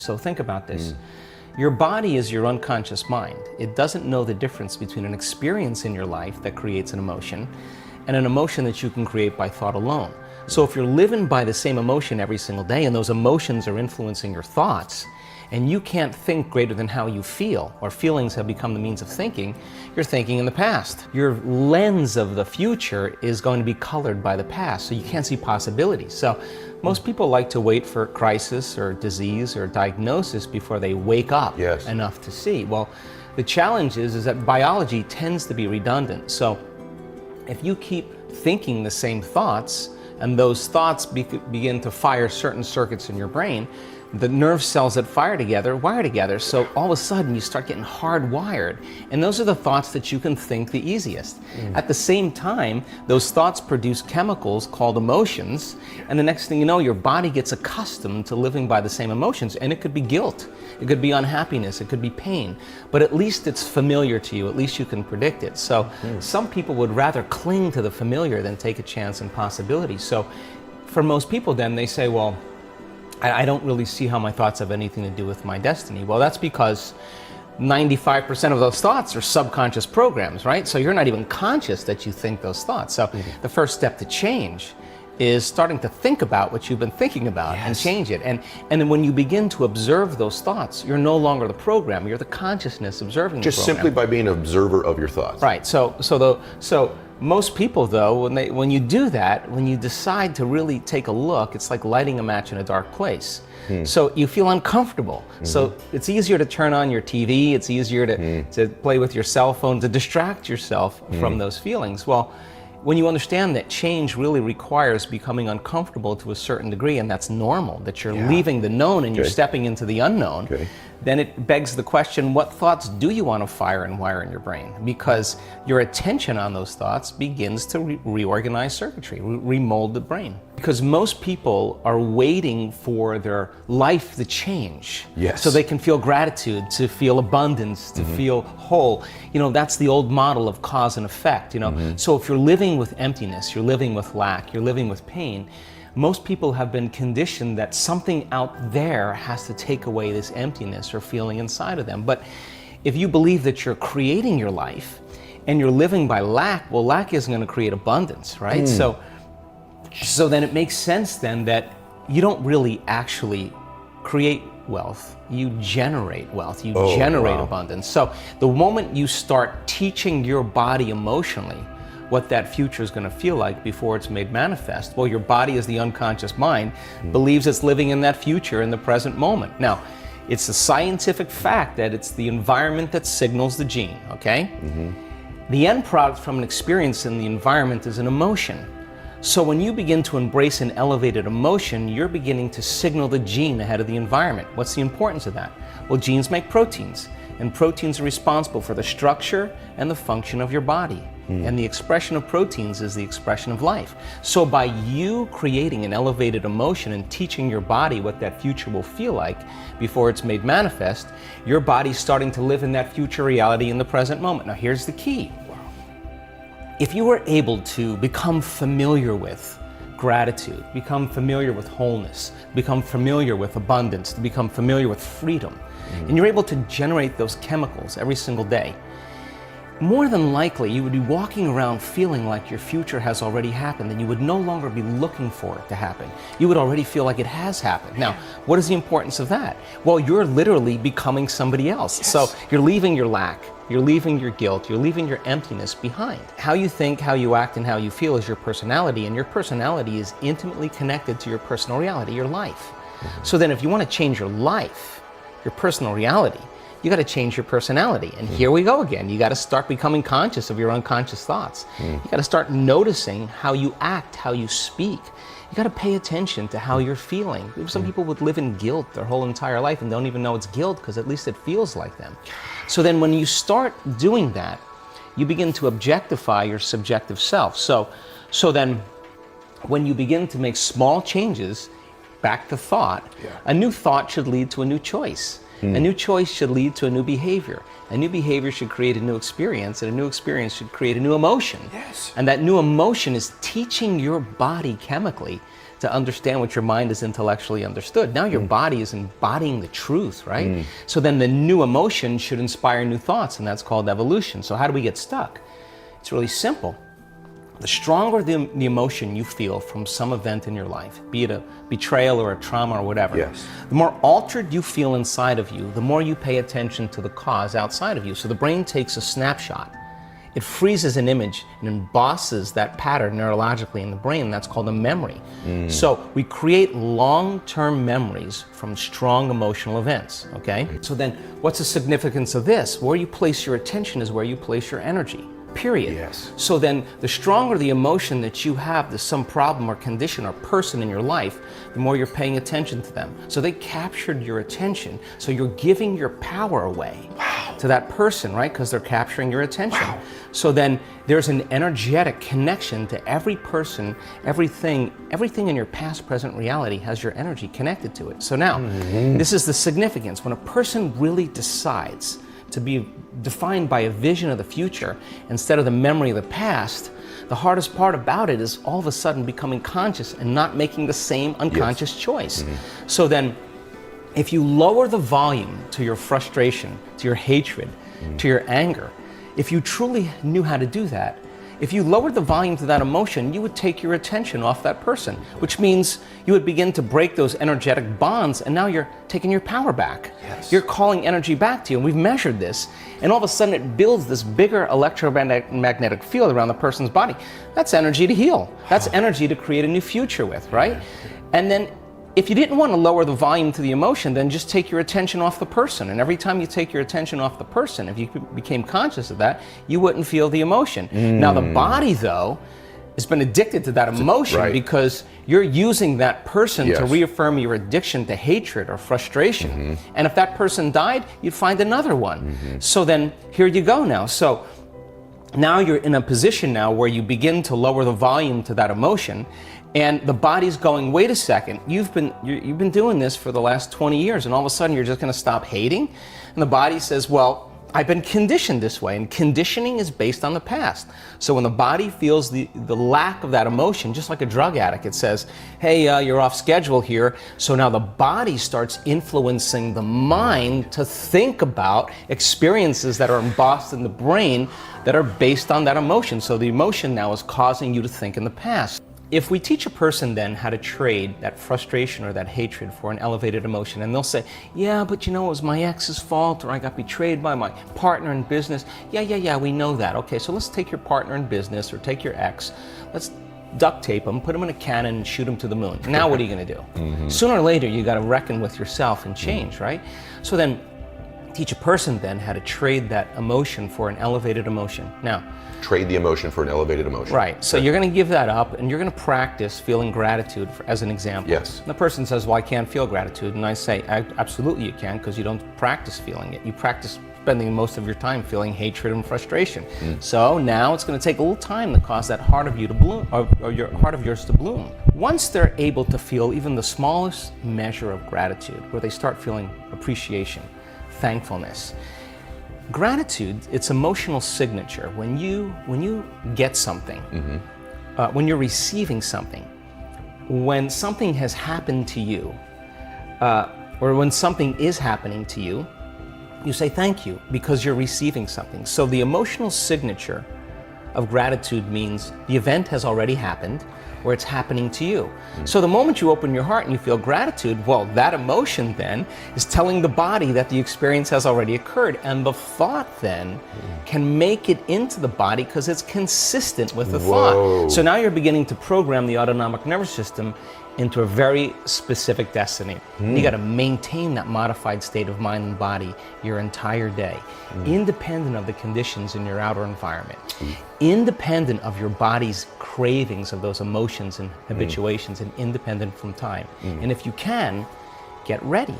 So think about this. Your body is your unconscious mind. It doesn't know the difference between an experience in your life that creates an emotion and an emotion that you can create by thought alone. So if you're living by the same emotion every single day and those emotions are influencing your thoughts, and you can't think greater than how you feel, or feelings have become the means of thinking, you're thinking in the past. Your lens of the future is going to be colored by the past, so you can't see possibilities. So most people like to wait for crisis or disease or diagnosis before they wake up enough to see. Well, the challenge is that biology tends to be redundant. So if you keep thinking the same thoughts, and those thoughts begin to fire certain circuits in your brain, the nerve cells that fire together wire together, so all of a sudden you start getting hardwired, and those are the thoughts that you can think the easiest. At the same time, those thoughts produce chemicals called emotions, and the next thing you know, your body gets accustomed to living by the same emotions, and it could be guilt, it could be unhappiness, it could be pain, but at least it's familiar to you, at least you can predict it. So some people would rather cling to the familiar than take a chance in possibility. So for most people then, they say, well, I don't really see how my thoughts have anything to do with my destiny. Well, that's because 95% of those thoughts are subconscious programs, right? So you're not even conscious that you think those thoughts. So the first step to change is starting to think about what you've been thinking about and change it. And then when you begin to observe those thoughts, you're no longer the program, you're the consciousness observing Just the program. simply by being an observer of your thoughts. Right, so most people though, when you do that, when you decide to really take a look, it's like lighting a match in a dark place. So you feel uncomfortable. So it's easier to turn on your TV, it's easier to play with your cell phone, to distract yourself from those feelings. Well, when you understand that change really requires becoming uncomfortable to a certain degree, and that's normal, that you're leaving the known and you're stepping into the unknown, then it begs the question, what thoughts do you want to fire and wire in your brain? Because your attention on those thoughts begins to reorganize circuitry, remold the brain. Because most people are waiting for their life to change. So they can feel gratitude, to feel abundance, to feel whole. You know, that's the old model of cause and effect, you know. So if you're living with emptiness, you're living with lack, you're living with pain, most people have been conditioned that something out there has to take away this emptiness or feeling inside of them. But if you believe that you're creating your life and you're living by lack, well, lack isn't going to create abundance, right? So then it makes sense then that you don't really actually create wealth, you generate wealth, you generate abundance. So the moment you start teaching your body emotionally what that future is going to feel like before it's made manifest, well, your body, as the unconscious mind, believes it's living in that future in the present moment. Now, it's a scientific fact that it's the environment that signals the gene, okay? The end product from an experience in the environment is an emotion. So when you begin to embrace an elevated emotion, you're beginning to signal the gene ahead of the environment. What's the importance of that? Well, genes make proteins, and proteins are responsible for the structure and the function of your body. And the expression of proteins is the expression of life. So by you creating an elevated emotion and teaching your body what that future will feel like before it's made manifest, your body's starting to live in that future reality in the present moment. Now here's the key. If you were able to become familiar with gratitude, become familiar with wholeness, become familiar with abundance, to become familiar with freedom, and you're able to generate those chemicals every single day, more than likely you would be walking around feeling like your future has already happened, and you would no longer be looking for it to happen. You would already feel like it has happened. Now, what is the importance of that? Well, you're literally becoming somebody else. So you're leaving your lack, you're leaving your guilt, you're leaving your emptiness behind. How you think, how you act, and how you feel is your personality, and your personality is intimately connected to your personal reality, your life. So then if you want to change your life, your personal reality, you got to change your personality. And here we go again. You got to start becoming conscious of your unconscious thoughts. You got to start noticing how you act, how you speak. You got to pay attention to how you're feeling. Some people would live in guilt their whole entire life and don't even know it's guilt because at least it feels like them. So then when you start doing that, you begin to objectify your subjective self. So then when you begin to make small changes, back to thought, a new thought should lead to a new choice. A new choice should lead to a new behavior. A new behavior should create a new experience, and a new experience should create a new emotion. And that new emotion is teaching your body chemically to understand what your mind has intellectually understood. Now your body is embodying the truth, right? So then the new emotion should inspire new thoughts, and that's called evolution. So how do we get stuck? It's really simple. The stronger the emotion you feel from some event in your life, be it a betrayal or a trauma or whatever, the more altered you feel inside of you, the more you pay attention to the cause outside of you. So the brain takes a snapshot. It freezes an image and embosses that pattern neurologically in the brain. That's called a memory. So we create long-term memories from strong emotional events, okay? So then what's the significance of this? Where you place your attention is where you place your energy. Period. Yes. So then the stronger the emotion that you have to some problem or condition or person in your life, the more you're paying attention to them. So they captured your attention. So you're giving your power away to that person, right? Because they're capturing your attention. So then there's an energetic connection to every person, everything in your past, present reality has your energy connected to it. So now, this is the significance. When a person really decides to be defined by a vision of the future instead of the memory of the past, the hardest part about it is all of a sudden becoming conscious and not making the same unconscious choice. So then, if you lower the volume to your frustration, to your hatred, to your anger, if you truly knew how to do that, if you lowered the volume to that emotion, you would take your attention off that person, which means you would begin to break those energetic bonds, and now you're taking your power back. You're calling energy back to you, and we've measured this, and all of a sudden it builds this bigger electromagnetic field around the person's body. That's energy to heal. That's energy to create a new future with, right? And then if you didn't want to lower the volume to the emotion, then just take your attention off the person. And every time you take your attention off the person, if you became conscious of that, you wouldn't feel the emotion. Now the body, though, has been addicted to that emotion because you're using that person to reaffirm your addiction to hatred or frustration. And if that person died, you'd find another one. So then here you go now. So now you're in a position now where you begin to lower the volume to that emotion, and the body's going, wait a second, you've been doing this for the last 20 years, and all of a sudden you're just going to stop hating? And the body says, well, I've been conditioned this way, and conditioning is based on the past. So when the body feels the lack of that emotion, just like a drug addict, it says, hey, you're off schedule here. So now the body starts influencing the mind to think about experiences that are embossed in the brain that are based on that emotion. So the emotion now is causing you to think in the past. If we teach a person then how to trade that frustration or that hatred for an elevated emotion, and they'll say, yeah, but you know, it was my ex's fault, or I got betrayed by my partner in business. Yeah, we know that. Okay, so let's take your partner in business or take your ex, let's duct tape him, put him in a cannon and shoot him to the moon. Now what are you gonna do? Sooner or later, you gotta reckon with yourself and change, right? So then, teach a person then how to trade that emotion for an elevated emotion. Now, trade the emotion for an elevated emotion. Right. So you're going to give that up, and you're going to practice feeling gratitude as an example. Yes. And the person says, well, I can't feel gratitude. And I say, absolutely you can, because you don't practice feeling it. You practice spending most of your time feeling hatred and frustration. So now it's going to take a little time to cause that heart of you to bloom, or your heart of yours to bloom. Once they're able to feel even the smallest measure of gratitude, where they start feeling appreciation, thankfulness. Gratitude, it's emotional signature. When you get something, when you're receiving something, when something has happened to you, or when something is happening to you, you say thank you because you're receiving something. So the emotional signature of gratitude means the event has already happened, or it's happening to you. So the moment you open your heart and you feel gratitude, well, that emotion then is telling the body that the experience has already occurred, and the thought then can make it into the body because it's consistent with the thought. So now you're beginning to program the autonomic nervous system into a very specific destiny. You got to maintain that modified state of mind and body your entire day, independent of the conditions in your outer environment, independent of your body's cravings of those emotions and habituations, and independent from time. And if you can, get ready,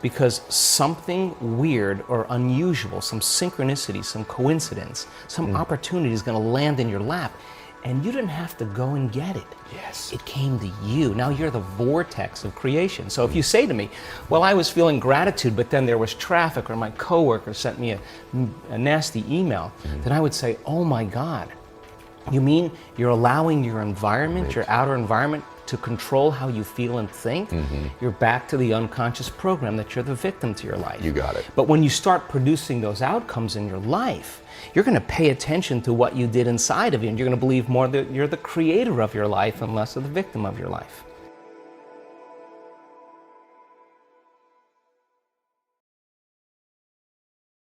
because something weird or unusual, some synchronicity, some coincidence, some opportunity is going to land in your lap. And you didn't have to go and get it. Yes. It came to you. Now you're the vortex of creation. So if you say to me, well, I was feeling gratitude, but then there was traffic, or my coworker sent me a nasty email, then I would say, oh my God, you mean you're allowing your environment, your outer environment, to control how you feel and think, you're back to the unconscious program that you're the victim to your life. You got it. But when you start producing those outcomes in your life, you're going to pay attention to what you did inside of you, and you're going to believe more that you're the creator of your life and less of the victim of your life.